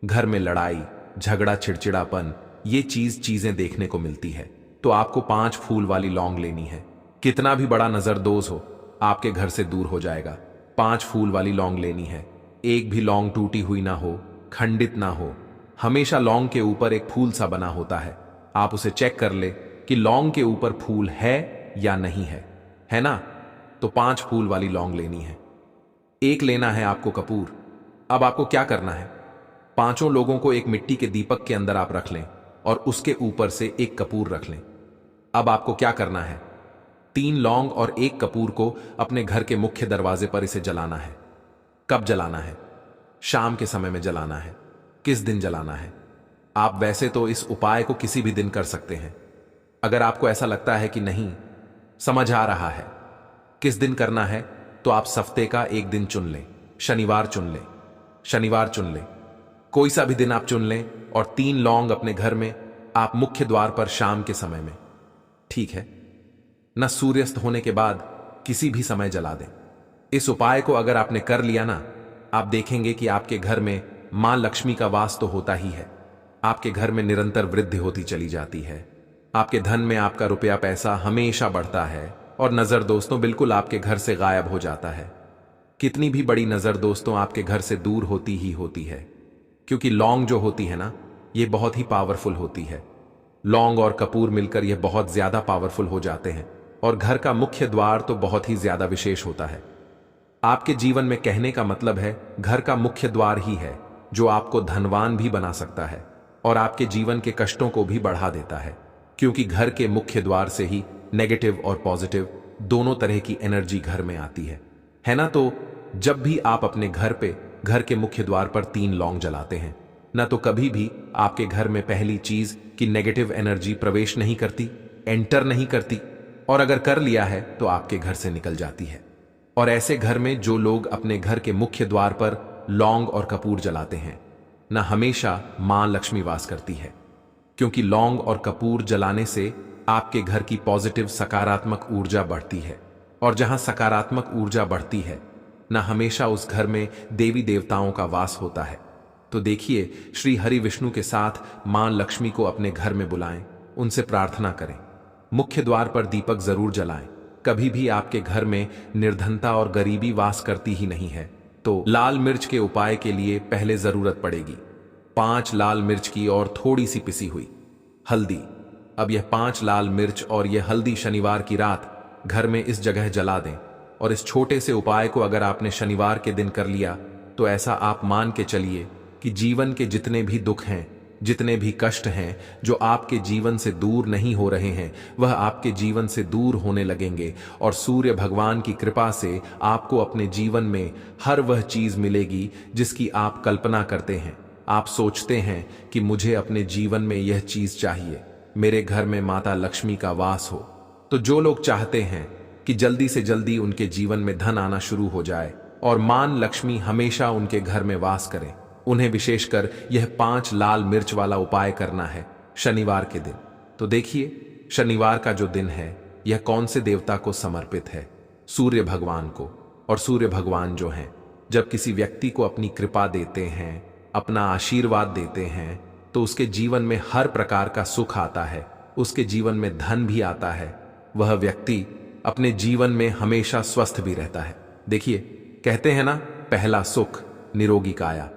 घर में लड़ाई झगड़ा, चिड़चिड़ापन, ये चीजें देखने को मिलती है। तो आपको 5 फूल वाली लौंग लेनी है। कितना भी बड़ा नजर दोष हो, आपके घर से दूर हो जाएगा। 5 फूल वाली लौंग लेनी है। एक भी लौंग टूटी हुई ना हो, खंडित ना हो। हमेशा लौंग के ऊपर एक फूल सा बना होता है। आप उसे चेक कर ले कि लौंग के ऊपर फूल है या नहीं है ना। तो 5 फूल वाली लौंग लेनी है। एक लेना है आपको कपूर। अब आपको क्या करना है, 5 लोगों को एक मिट्टी के दीपक के अंदर आप रख लें और उसके ऊपर से एक कपूर रख लें। अब आपको क्या करना है, 3 लौंग और 1 कपूर को अपने घर के मुख्य दरवाजे पर इसे जलाना है। कब जलाना है? शाम के समय में जलाना है। किस दिन जलाना है? आप वैसे तो इस उपाय को किसी भी दिन कर सकते हैं। अगर आपको ऐसा लगता है कि नहीं समझ आ रहा है किस दिन करना है, तो आप हफ्ते का एक दिन चुन लें। शनिवार चुन लें, शनिवार चुन लें, कोई सा भी दिन आप चुन लें और 3 लौंग अपने घर में आप मुख्य द्वार पर शाम के समय में, ठीक है न, सूर्यास्त होने के बाद किसी भी समय जला दें। इस उपाय को अगर आपने कर लिया ना, आप देखेंगे कि आपके घर में मां लक्ष्मी का वास तो होता ही है। आपके घर में निरंतर वृद्धि होती चली जाती है। आपके धन में आपका रुपया पैसा हमेशा बढ़ता है और नजर दोस्तों बिल्कुल आपके घर से गायब हो जाता है। कितनी भी बड़ी नजर दोस्तों आपके घर से दूर होती ही होती है, क्योंकि लौंग जो होती है ना, ये बहुत ही पावरफुल होती है। लौंग और कपूर मिलकर यह बहुत ज्यादा पावरफुल हो जाते हैं और घर का मुख्य द्वार तो बहुत ही ज्यादा विशेष होता है। आपके जीवन में कहने का मतलब है, घर का मुख्य द्वार ही है जो आपको धनवान भी बना सकता है और आपके जीवन के कष्टों को भी बढ़ा देता है। क्योंकि घर के मुख्य द्वार से ही नेगेटिव और पॉजिटिव दोनों तरह की एनर्जी घर में आती है ना। तो जब भी आप अपने घर पे, घर के मुख्य द्वार पर 3 लौंग जलाते हैं ना, तो कभी भी आपके घर में पहली चीज कि नेगेटिव एनर्जी प्रवेश नहीं करती, एंटर नहीं करती, और अगर कर लिया है तो आपके घर से निकल जाती है। और ऐसे घर में जो लोग अपने घर के मुख्य द्वार पर लौंग और कपूर जलाते हैं ना, हमेशा मां लक्ष्मी वास करती है। क्योंकि लौंग और कपूर जलाने से आपके घर की पॉजिटिव सकारात्मक ऊर्जा बढ़ती है, और जहां सकारात्मक ऊर्जा बढ़ती है ना, हमेशा उस घर में देवी देवताओं का वास होता है। तो देखिए, श्री हरि विष्णु के साथ मां लक्ष्मी को अपने घर में बुलाएं, उनसे प्रार्थना करें, मुख्य द्वार पर दीपक जरूर जलाएं। कभी भी आपके घर में निर्धनता और गरीबी वास करती ही नहीं है। तो लाल मिर्च के उपाय के लिए पहले जरूरत पड़ेगी 5 लाल मिर्च की और थोड़ी सी पिसी हुई हल्दी। अब यह 5 लाल मिर्च और यह हल्दी शनिवार की रात घर में इस जगह जला दें। और इस छोटे से उपाय को अगर आपने शनिवार के दिन कर लिया तो ऐसा आप मान के चलिए कि जीवन के जितने भी दुख हैं, जितने भी कष्ट हैं जो आपके जीवन से दूर नहीं हो रहे हैं, वह आपके जीवन से दूर होने लगेंगे। और सूर्य भगवान की कृपा से आपको अपने जीवन में हर वह चीज मिलेगी जिसकी आप कल्पना करते हैं। आप सोचते हैं कि मुझे अपने जीवन में यह चीज चाहिए, मेरे घर में माता लक्ष्मी का वास हो। तो जो लोग चाहते हैं कि जल्दी से जल्दी उनके जीवन में धन आना शुरू हो जाए और मां लक्ष्मी हमेशा उनके घर में वास करें, उन्हें विशेषकर यह 5 लाल मिर्च वाला उपाय करना है शनिवार के दिन। तो देखिए, शनिवार का जो दिन है यह कौन से देवता को समर्पित है? सूर्य भगवान को। और सूर्य भगवान जो हैं, जब किसी व्यक्ति को अपनी कृपा देते हैं, अपना आशीर्वाद देते हैं, तो उसके जीवन में हर प्रकार का सुख आता है, उसके जीवन में धन भी आता है, वह व्यक्ति अपने जीवन में हमेशा स्वस्थ भी रहता है। देखिए, कहते हैं ना, पहला सुख निरोगी काया।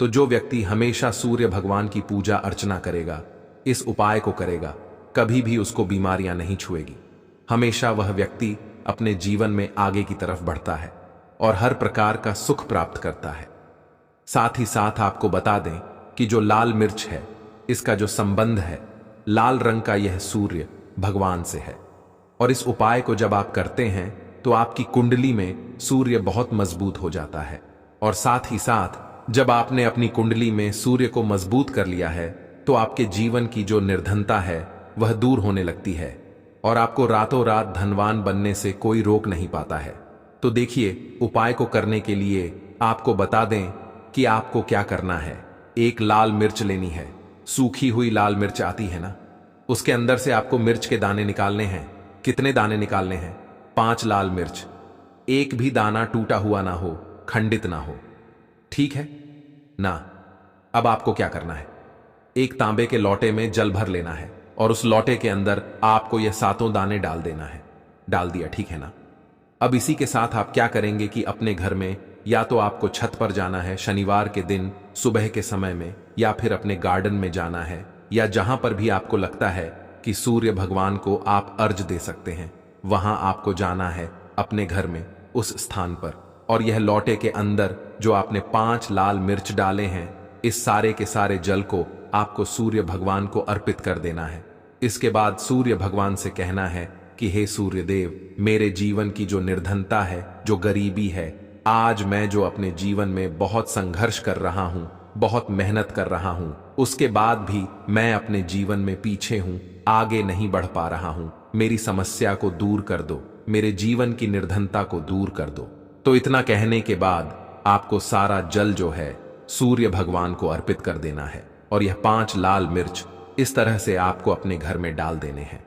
तो जो व्यक्ति हमेशा सूर्य भगवान की पूजा अर्चना करेगा, इस उपाय को करेगा, कभी भी उसको बीमारियां नहीं छुएगी। हमेशा वह व्यक्ति अपने जीवन में आगे की तरफ बढ़ता है और हर प्रकार का सुख प्राप्त करता है। साथ ही साथ आपको बता दें कि जो लाल मिर्च है, इसका जो संबंध है लाल रंग का, यह सूर्य भगवान से है। और इस उपाय को जब आप करते हैं तो आपकी कुंडली में सूर्य बहुत मजबूत हो जाता है। और साथ ही साथ जब आपने अपनी कुंडली में सूर्य को मजबूत कर लिया है तो आपके जीवन की जो निर्धनता है वह दूर होने लगती है और आपको रातों रात धनवान बनने से कोई रोक नहीं पाता है। तो देखिए, उपाय को करने के लिए आपको बता दें कि आपको क्या करना है। एक लाल मिर्च लेनी है, सूखी हुई लाल मिर्च आती है ना, उसके अंदर से आपको मिर्च के दाने निकालने हैं। कितने दाने निकालने हैं? 5 लाल मिर्च। एक भी दाना टूटा हुआ ना हो, खंडित ना हो, ठीक है ना? अब आपको क्या करना है, एक तांबे के लोटे में जल भर लेना है और उस लोटे के अंदर आपको यह 7 दाने डाल देना है। डाल दिया, ठीक है ना? अब इसी के साथ आप क्या करेंगे कि अपने घर में या तो आपको छत पर जाना है शनिवार के दिन सुबह के समय में, या फिर अपने गार्डन में जाना है, या जहां पर भी आपको लगता है कि सूर्य भगवान को आप अर्घ दे सकते हैं, वहां आपको जाना है अपने घर में उस स्थान पर। और यह लोटे के अंदर जो आपने 5 लाल मिर्च डाले हैं, इस सारे के सारे जल को आपको सूर्य भगवान को अर्पित कर देना है। इसके बाद सूर्य भगवान से कहना है कि हे सूर्य देव, मेरे जीवन की जो निर्धनता है, जो गरीबी है, आज मैं जो अपने जीवन में बहुत संघर्ष कर रहा हूं, बहुत मेहनत कर रहा हूं, उसके बाद भी मैं अपने जीवन में पीछे हूं, आगे नहीं बढ़ पा रहा हूं, मेरी समस्या को दूर कर दो, मेरे जीवन की निर्धनता को दूर कर दो। तो इतना कहने के बाद आपको सारा जल जो है सूर्य भगवान को अर्पित कर देना है और यह 5 लाल मिर्च इस तरह से आपको अपने घर में डाल देने हैं।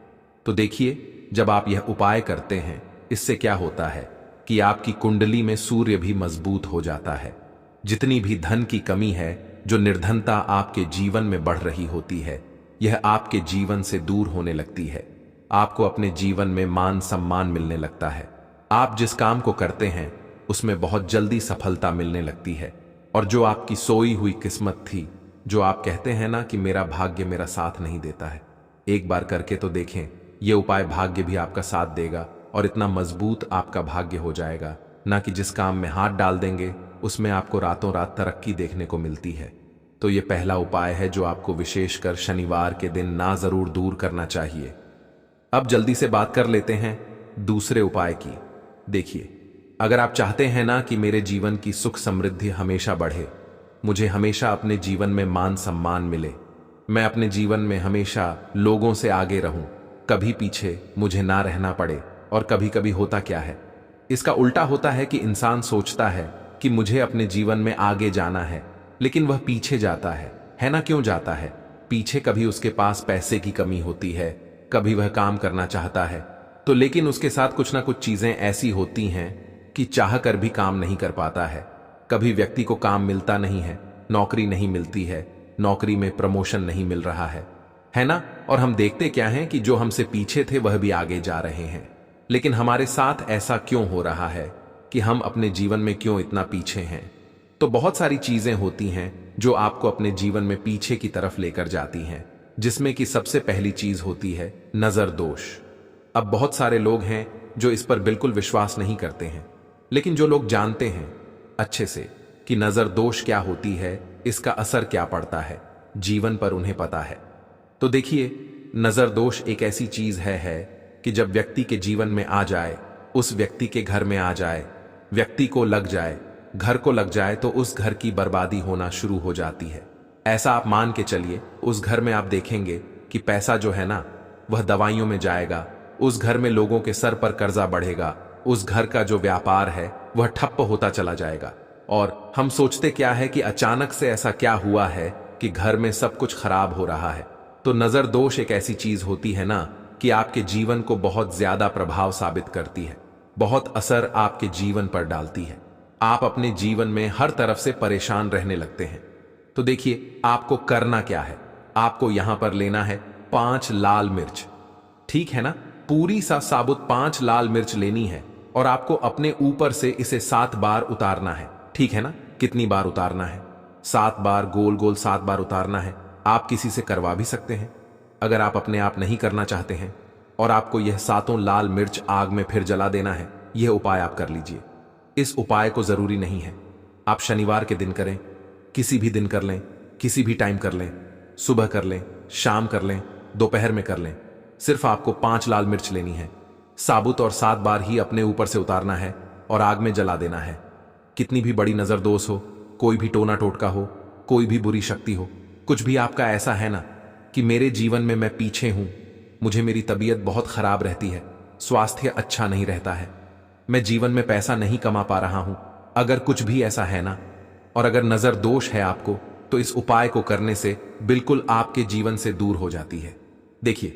तो देखिए, जब आप यह उपाय करते हैं, इससे क्या होता है कि आपकी कुंडली में सूर्य भी मजबूत हो जाता है। जितनी भी धन की कमी है, जो निर्धनता आपके जीवन में बढ़ रही होती है, यह आपके जीवन से दूर होने लगती है। आपको अपने जीवन में मान सम्मान मिलने लगता है। आप जिस काम को करते हैं उसमें बहुत जल्दी सफलता मिलने लगती है। और जो आपकी सोई हुई किस्मत थी, जो आप कहते हैं ना कि मेरा भाग्य मेरा साथ नहीं देता है, एक बार करके तो देखें, यह उपाय भाग्य भी आपका साथ देगा और इतना मजबूत आपका भाग्य हो जाएगा ना कि जिस काम में हाथ डाल देंगे उसमें आपको रातों रात तरक्की देखने को मिलती है। तो ये पहला उपाय है जो आपको विशेषकर शनिवार के दिन ना जरूर दूर करना चाहिए। अब जल्दी से बात कर लेते हैं दूसरे उपाय की। देखिए, अगर आप चाहते हैं ना कि मेरे जीवन की सुख समृद्धि हमेशा बढ़े, मुझे हमेशा अपने जीवन में मान सम्मान मिले, मैं अपने जीवन में हमेशा लोगों से आगे रहूं, कभी पीछे मुझे ना रहना पड़े। और कभी कभी होता क्या है, इसका उल्टा होता है कि इंसान सोचता है कि मुझे अपने जीवन में आगे जाना है, लेकिन वह पीछे जाता है ना? क्यों जाता है? पीछे कभी उसके पास पैसे की कमी होती है, कभी वह काम करना चाहता है तो लेकिन उसके साथ कुछ ना कुछ चीजें ऐसी होती हैं कि चाह कर भी काम नहीं कर पाता है। कभी व्यक्ति को काम मिलता नहीं है, नौकरी नहीं मिलती है, नौकरी में प्रमोशन नहीं मिल रहा है ना। और हम देखते क्या हैं कि जो हमसे पीछे थे वह भी आगे जा रहे हैं। लेकिन हमारे साथ ऐसा क्यों हो रहा है कि हम अपने जीवन में क्यों इतना पीछे हैं? तो बहुत सारी चीजें होती हैं जो आपको अपने जीवन में पीछे की तरफ लेकर जाती हैं, जिसमें कि सबसे पहली चीज होती है नजर दोष। अब बहुत सारे लोग हैं जो इस पर बिल्कुल विश्वास नहीं करते हैं, लेकिन जो लोग जानते हैं अच्छे से कि नजर दोष क्या होती है, इसका असर क्या पड़ता है जीवन पर, उन्हें पता है। तो देखिए, नजर दोष एक ऐसी चीज है कि जब व्यक्ति के जीवन में आ जाए, उस व्यक्ति के घर में आ जाए, व्यक्ति को लग जाए, घर को लग जाए, तो उस घर की बर्बादी होना शुरू हो जाती है। ऐसा आप मान के चलिए, उस घर में आप देखेंगे कि पैसा जो है ना वह दवाइयों में जाएगा, उस घर में लोगों के सर पर कर्जा बढ़ेगा, उस घर का जो व्यापार है वह ठप्प होता चला जाएगा। और हम सोचते क्या है कि अचानक से ऐसा क्या हुआ है कि घर में सब कुछ खराब हो रहा है। तो नजर दोष एक ऐसी चीज होती है ना कि आपके जीवन को बहुत ज्यादा प्रभाव साबित करती है, बहुत असर आपके जीवन पर डालती है। आप अपने जीवन में हर तरफ से परेशान रहने लगते हैं। तो देखिए, आपको करना क्या है, आपको यहां पर लेना है 5 लाल मिर्च, ठीक है ना। पूरी सा साबुत 5 लाल मिर्च लेनी है और आपको अपने ऊपर से इसे 7 बार उतारना है, ठीक है ना। कितनी बार उतारना है? 7 बार, गोल गोल 7 बार उतारना है। आप किसी से करवा भी सकते हैं अगर आप अपने आप नहीं करना चाहते हैं। और आपको यह 7 लाल मिर्च आग में फिर जला देना है। यह उपाय आप कर लीजिए। इस उपाय को जरूरी नहीं है आप शनिवार के दिन करें, किसी भी दिन कर लें, किसी भी टाइम कर लें, सुबह कर लें, शाम कर लें, दोपहर में कर लें। सिर्फ आपको 5 लाल मिर्च लेनी है, साबुत, और 7 बार ही अपने ऊपर से उतारना है और आग में जला देना है। कितनी भी बड़ी नजर दोष हो, कोई भी टोना टोटका हो, कोई भी बुरी शक्ति हो, कुछ भी आपका ऐसा है ना कि मेरे जीवन में मैं पीछे हूं, मुझे मेरी तबीयत बहुत खराब रहती है, स्वास्थ्य अच्छा नहीं रहता है, मैं जीवन में पैसा नहीं कमा पा रहा हूं, अगर कुछ भी ऐसा है ना, और अगर नजर दोष है आपको, तो इस उपाय को करने से बिल्कुल आपके जीवन से दूर हो जाती है। देखिए,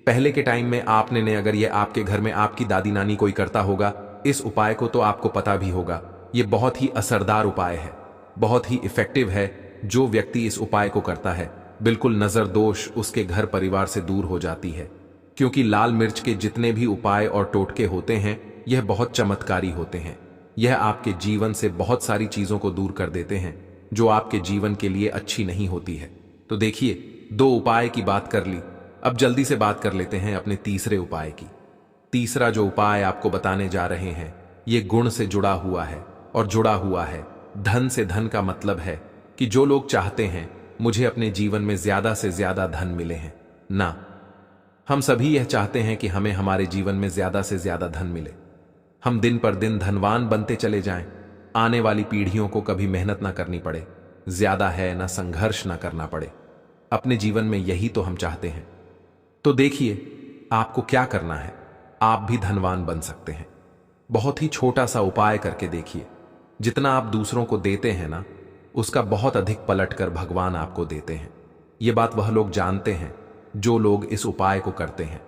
पहले के टाइम में आपने ने अगर ये आपके घर में आपकी दादी नानी कोई करता होगा इस उपाय को, तो आपको पता भी होगा ये बहुत ही असरदार उपाय है, बहुत ही इफेक्टिव है। जो व्यक्ति इस उपाय को करता है, बिल्कुल नजर दोष उसके घर परिवार से दूर हो जाती है। क्योंकि लाल मिर्च के जितने भी उपाय और टोटके होते हैं, यह बहुत चमत्कारी होते हैं। यह आपके जीवन से बहुत सारी चीजों को दूर कर देते हैं जो आपके जीवन के लिए अच्छी नहीं होती है। तो देखिए, 2 उपाय की बात कर ली, अब जल्दी से बात कर लेते हैं अपने तीसरे उपाय की। तीसरा जो उपाय आपको बताने जा रहे हैं, ये गुण से जुड़ा हुआ है और जुड़ा हुआ है धन से। धन का मतलब है कि जो लोग चाहते हैं मुझे अपने जीवन में ज्यादा से ज्यादा धन मिले हैं ना, हम सभी यह चाहते हैं कि हमें हमारे जीवन में ज्यादा से ज्यादा धन मिले, हम दिन पर दिन धनवान बनते चले जाएं, आने वाली पीढ़ियों को कभी मेहनत ना करनी पड़े, ज्यादा है ना संघर्ष ना करना पड़े। अपने जीवन में यही तो हम चाहते हैं। तो देखिए, आपको क्या करना है, आप भी धनवान बन सकते हैं। बहुत ही छोटा सा उपाय करके देखिए। जितना आप दूसरों को देते हैं ना, उसका बहुत अधिक पलटकर भगवान आपको देते हैं। ये बात वह लोग जानते हैं जो लोग इस उपाय को करते हैं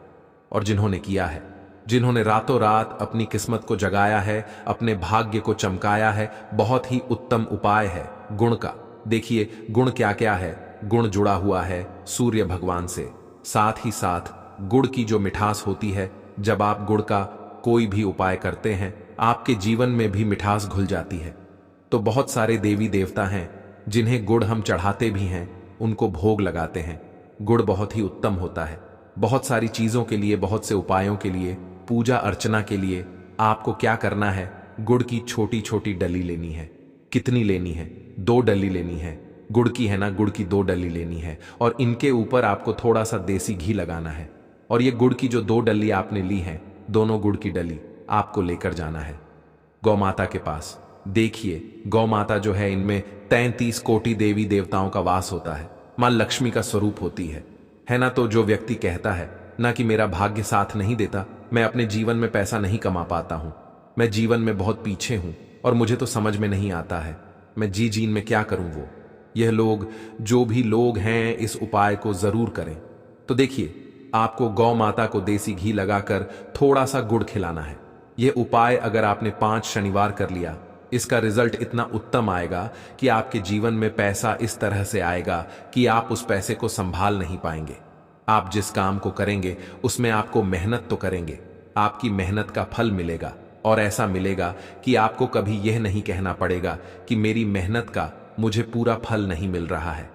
और जिन्होंने किया है, जिन्होंने रातों रात अपनी किस्मत को जगाया है, अपने भाग्य को चमकाया है। बहुत ही उत्तम उपाय है गुण का। देखिए, गुण क्या क्या है। गुण जुड़ा हुआ है सूर्य भगवान से, साथ ही साथ गुड़ की जो मिठास होती है, जब आप गुड़ का कोई भी उपाय करते हैं, आपके जीवन में भी मिठास घुल जाती है। तो बहुत सारे देवी देवता हैं जिन्हें गुड़ हम चढ़ाते भी हैं, उनको भोग लगाते हैं। गुड़ बहुत ही उत्तम होता है बहुत सारी चीजों के लिए, बहुत से उपायों के लिए, पूजा अर्चना के लिए। आपको क्या करना है, गुड़ की छोटी छोटी डली लेनी है। कितनी लेनी है? 2 डली लेनी है। गुड़ की है ना, गुड़ की 2 डली लेनी है और इनके ऊपर आपको थोड़ा सा देसी घी लगाना है। और ये गुड़ की जो 2 डली आपने ली है, दोनों गुड़ की डली आपको लेकर जाना है गौ माता के पास। देखिए, गौ माता जो है, इनमें 33 कोटि देवी देवताओं का वास होता है, मां लक्ष्मी का स्वरूप होती है ना। तो जो व्यक्ति कहता है ना कि मेरा भाग्य साथ नहीं देता, मैं अपने जीवन में पैसा नहीं कमा पाता हूं, मैं जीवन में बहुत पीछे हूं और मुझे तो समझ में नहीं आता है, मैं जी जीन में क्या करूं, वो यह लोग, जो भी लोग हैं, इस उपाय को जरूर करें। तो देखिए, आपको गौ माता को देसी घी लगाकर थोड़ा सा गुड़ खिलाना है। यह उपाय अगर आपने 5 शनिवार कर लिया, इसका रिजल्ट इतना उत्तम आएगा कि आपके जीवन में पैसा इस तरह से आएगा कि आप उस पैसे को संभाल नहीं पाएंगे। आप जिस काम को करेंगे उसमें आपको मेहनत तो करेंगे, आपकी मेहनत का फल मिलेगा, और ऐसा मिलेगा कि आपको कभी यह नहीं कहना पड़ेगा कि मेरी मेहनत का मुझे पूरा फल नहीं मिल रहा है।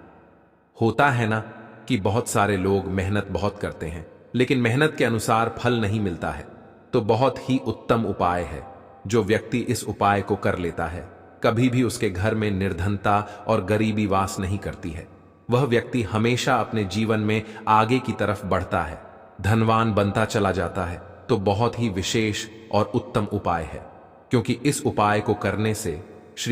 होता है ना कि बहुत सारे लोग मेहनत बहुत करते हैं लेकिन मेहनत के अनुसार फल नहीं मिलता है। तो बहुत ही उत्तम उपाय है। जो व्यक्ति इस उपाय को कर लेता है, कभी भी उसके घर में निर्धनता और गरीबी वास नहीं करती है। वह व्यक्ति हमेशा अपने जीवन में आगे की तरफ बढ़ता है, धनवान बनता चला जाता है। तो बहुत ही विशेष और उत्तम उपाय है, क्योंकि इस उपाय को करने से